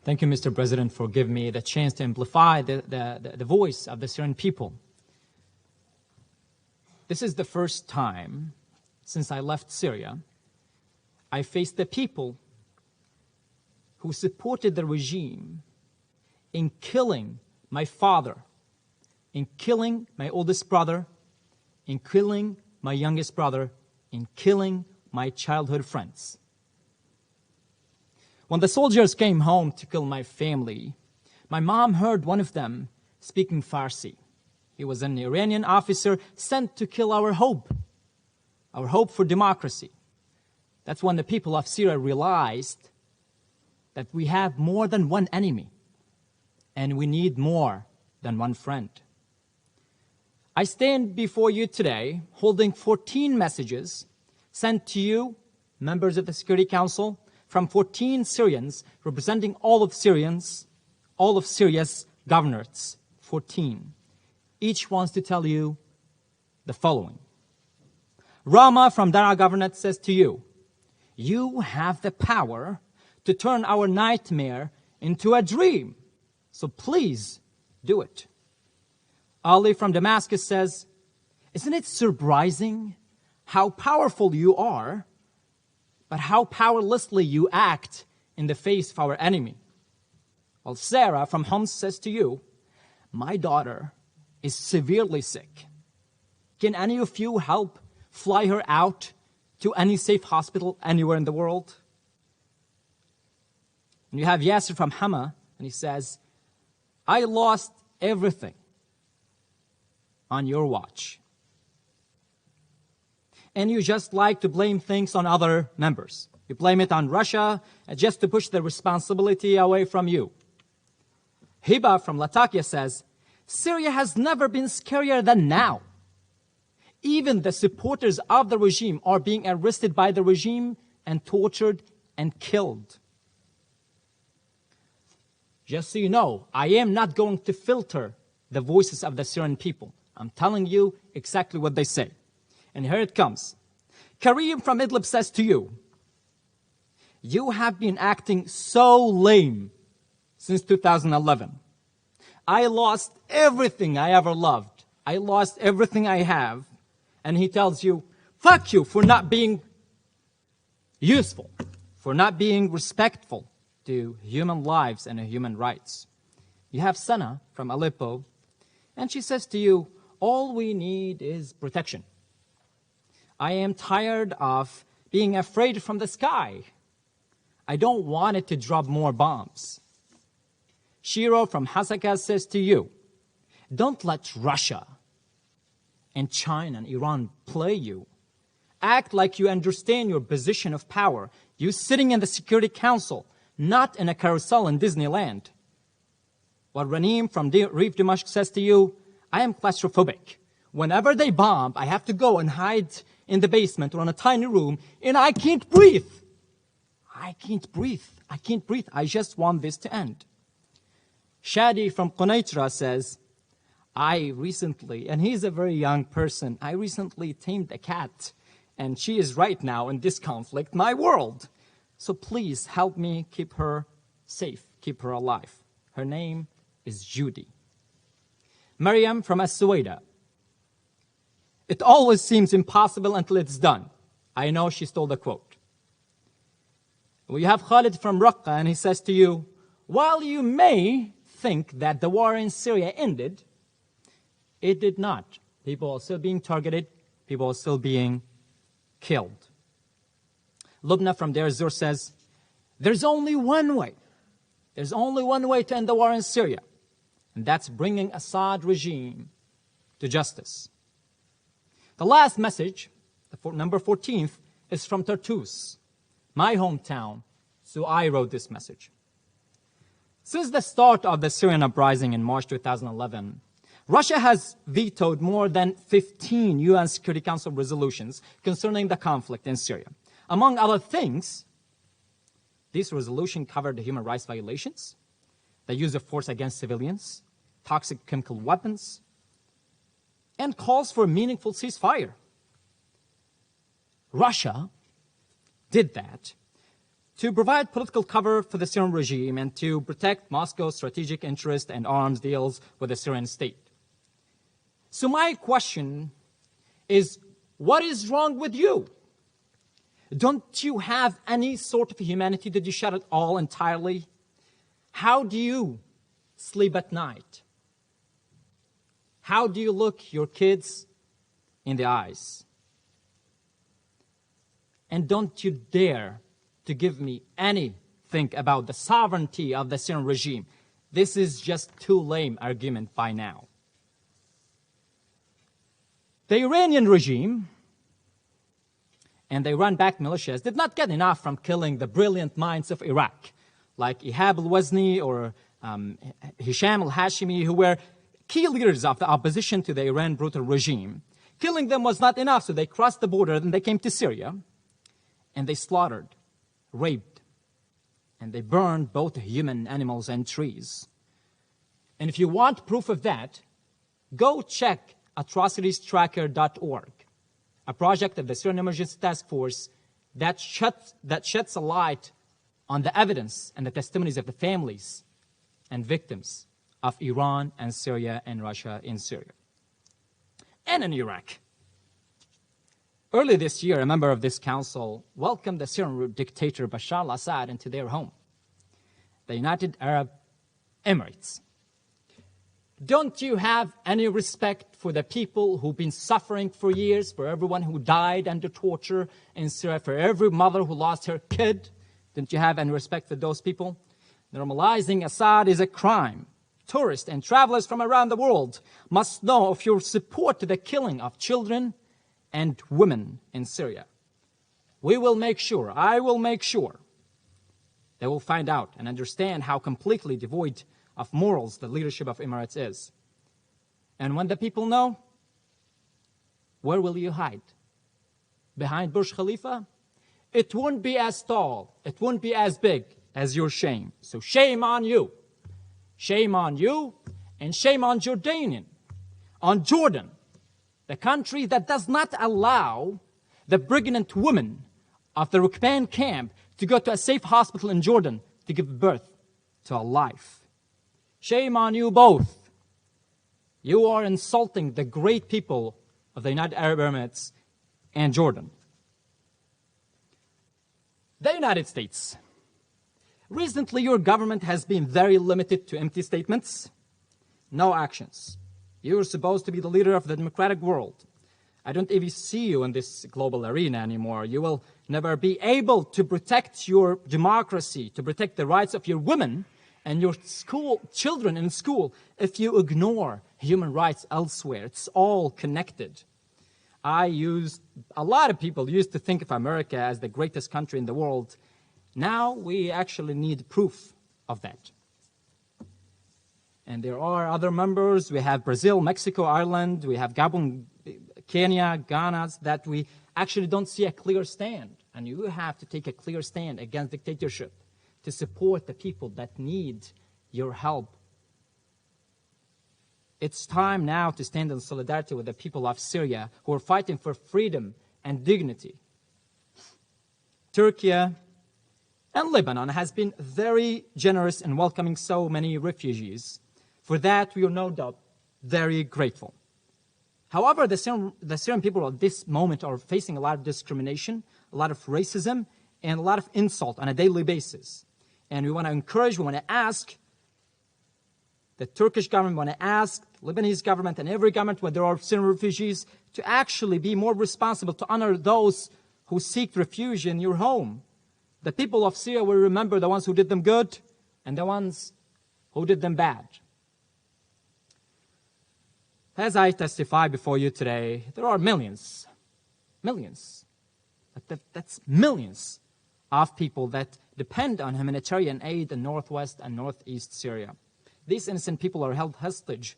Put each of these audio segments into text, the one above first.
Thank you, Mr. President, for giving me the chance to amplify the voice of the Syrian people. This is the first time since I left Syria I faced the people who supported the regime in killing my father, in killing my oldest brother, in killing my youngest brother, in killing my childhood friends. When the soldiers came home to kill my family, my mom heard one of them speaking Farsi. He was an Iranian officer sent to kill our hope for democracy. That's when the people of Syria realized that we have more than one enemy, and we need more than one friend. I stand before you today holding 14 messages sent to you, members of the Security Council, from 14 Syrians representing all of Syria's governorates, 14. Each wants to tell you the following. Rama from Daraa Governorate says to you, you have the power to turn our nightmare into a dream, so please do it. Ali from Damascus says, isn't it surprising how powerful you are, but how powerlessly you act in the face of our enemy? Well, Sarah from Homs says to you, my daughter is severely sick. Can any of you help fly her out to any safe hospital anywhere in the world? And you have Yasser from Hama, and he says, I lost everything on your watch. And you just like to blame things on other members. You blame it on Russia just to push the responsibility away from you. Hiba from Latakia says, Syria has never been scarier than now. Even the supporters of the regime are being arrested by the regime and tortured and killed. Just so you know, I am not going to filter the voices of the Syrian people. I'm telling you exactly what they say. And here it comes. Karim from Idlib says to you, you have been acting so lame since 2011. I lost everything I ever loved. I lost everything I have. And he tells you, fuck you for not being useful, for not being respectful to human lives and human rights. You have Sana from Aleppo, and she says to you, all we need is protection. I am tired of being afraid from the sky. I don't want it to drop more bombs. Shiro from Hasaka says to you, don't let Russia and China and Iran play you. Act like you understand your position of power. You sitting in the Security Council, not in a carousel in Disneyland. While Ranim from Reef Dimashq says to you, I am claustrophobic. Whenever they bomb, I have to go and hide in the basement or in a tiny room, and I can't breathe. I can't breathe. I can't breathe. I just want this to end. Shadi from Quneitra says, I recently, and he's a very young person, I recently tamed a cat, and she is right now in this conflict, my world. So please help me keep her safe, keep her alive. Her name is Judy. Maryam from As-Suwaida. It always seems impossible until it's done. I know she stole the quote. We have Khalid from Raqqa, and he says to you, while you may think that the war in Syria ended, it did not. People are still being targeted. People are still being killed. Lubna from Deir Zur says, there's only one way. There's only one way to end the war in Syria, and that's bringing Assad regime to justice. The last message, number 14th, is from Tartus, my hometown, so I wrote this message. Since the start of the Syrian uprising in March 2011, Russia has vetoed more than 15 UN Security Council resolutions concerning the conflict in Syria. Among other things, this resolution covered human rights violations, the use of force against civilians, toxic chemical weapons, and calls for a meaningful ceasefire. Russia did that to provide political cover for the Syrian regime and to protect Moscow's strategic interest and arms deals with the Syrian state. So my question is, what is wrong with you? Don't you have any sort of humanity? Did you shut it all entirely? How do you sleep at night? How do you look your kids in the eyes? And don't you dare to give me anything about the sovereignty of the Syrian regime. This is just too lame argument by now. The Iranian regime and the Iran-backed militias did not get enough from killing the brilliant minds of Iraq, like Ihab al-Wazni or Hisham al-Hashimi, who were key leaders of the opposition to the Iran brutal regime. Killing them was not enough, so they crossed the border and they came to Syria, and they slaughtered, raped, and they burned both human animals and trees. And if you want proof of that, go check atrocitiestracker.org, a project of the Syrian Emergency Task Force that sheds a light on the evidence and the testimonies of the families and victims of Iran and Syria and Russia in Syria and in Iraq. Early this year, a member of this council welcomed the Syrian dictator Bashar al-Assad into their home, the United Arab Emirates. Don't you have any respect for the people who've been suffering for years, for everyone who died under torture in Syria, for every mother who lost her kid? Don't you have any respect for those people? Normalizing Assad is a crime. Tourists and travelers from around the world must know of your support to the killing of children and women in Syria. We will make sure, I will make sure, they will find out and understand how completely devoid of morals the leadership of Emirates is. And when the people know, where will you hide? Behind Burj Khalifa? It won't be as tall, it won't be as big as your shame. So shame on you. Shame on you, and shame on Jordan, the country that does not allow the pregnant women of the Rukban camp to go to a safe hospital in Jordan to give birth to a life. Shame on you both. You are insulting the great people of the United Arab Emirates and Jordan. The United States. Recently, your government has been very limited to empty statements, no actions. You're supposed to be the leader of the democratic world. I don't even see you in this global arena anymore. You will never be able to protect your democracy, to protect the rights of your women and your children in school if you ignore human rights elsewhere. It's all connected. A lot of people used to think of America as the greatest country in the world. Now we actually need proof of that. And there are other members. We have Brazil, Mexico, Ireland. We have Gabon, Kenya, Ghana, that we actually don't see a clear stand. And you have to take a clear stand against dictatorship to support the people that need your help. It's time now to stand in solidarity with the people of Syria who are fighting for freedom and dignity. Turkey and Lebanon has been very generous in welcoming so many refugees. For that, we are no doubt very grateful. However, the Syrian people at this moment are facing a lot of discrimination, a lot of racism, and a lot of insult on a daily basis. And we want to encourage, we want to ask the Turkish government, we want to ask the Lebanese government and every government where there are Syrian refugees to actually be more responsible, to honor those who seek refuge in your home. The people of Syria will remember the ones who did them good and the ones who did them bad. As I testify before you today, there are millions, that's millions of people that depend on humanitarian aid in northwest and northeast Syria. These innocent people are held hostage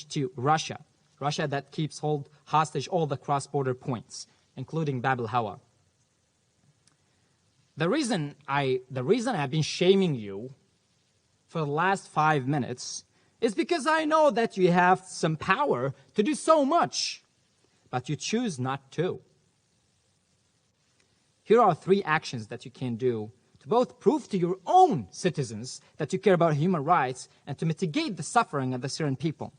to Russia that keeps hostage all the cross-border points, including Bab al-Hawa. The reason I've been shaming you for the last 5 minutes is because I know that you have some power to do so much, but you choose not to. Here are 3 actions that you can do to both prove to your own citizens that you care about human rights and to mitigate the suffering of the Syrian people.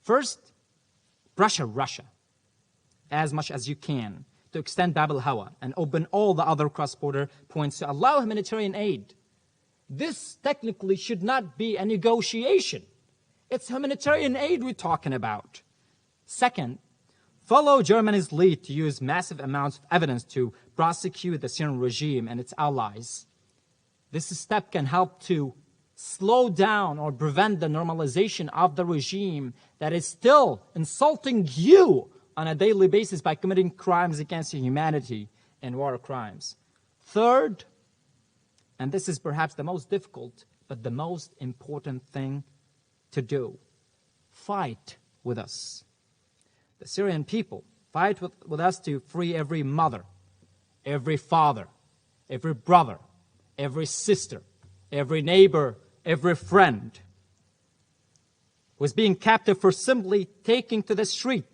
First, pressure Russia as much as you can to extend Bab al-Hawa and open all the other cross-border points to allow humanitarian aid. This technically should not be a negotiation. It's humanitarian aid we're talking about. Second, follow Germany's lead to use massive amounts of evidence to prosecute the Syrian regime and its allies. This step can help to slow down or prevent the normalization of the regime that is still insulting you on a daily basis by committing crimes against humanity and war crimes. Third, and this is perhaps the most difficult, but the most important thing to do, fight with us. The Syrian people fight with us to free every mother, every father, every brother, every sister, every neighbor, every friend who is being captive for simply taking to the street,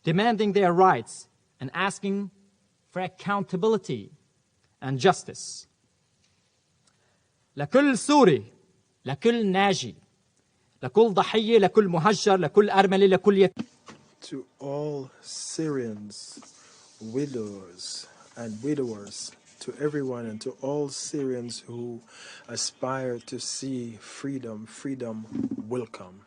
demanding their rights and asking for accountability and justice. لكل سوري، لكل ناجي، لكل ضحية، لكل مهجر، لكل أرملة، لكل يتيم. To all Syrians, widows and widowers, to everyone and to all Syrians who aspire to see freedom, welcome.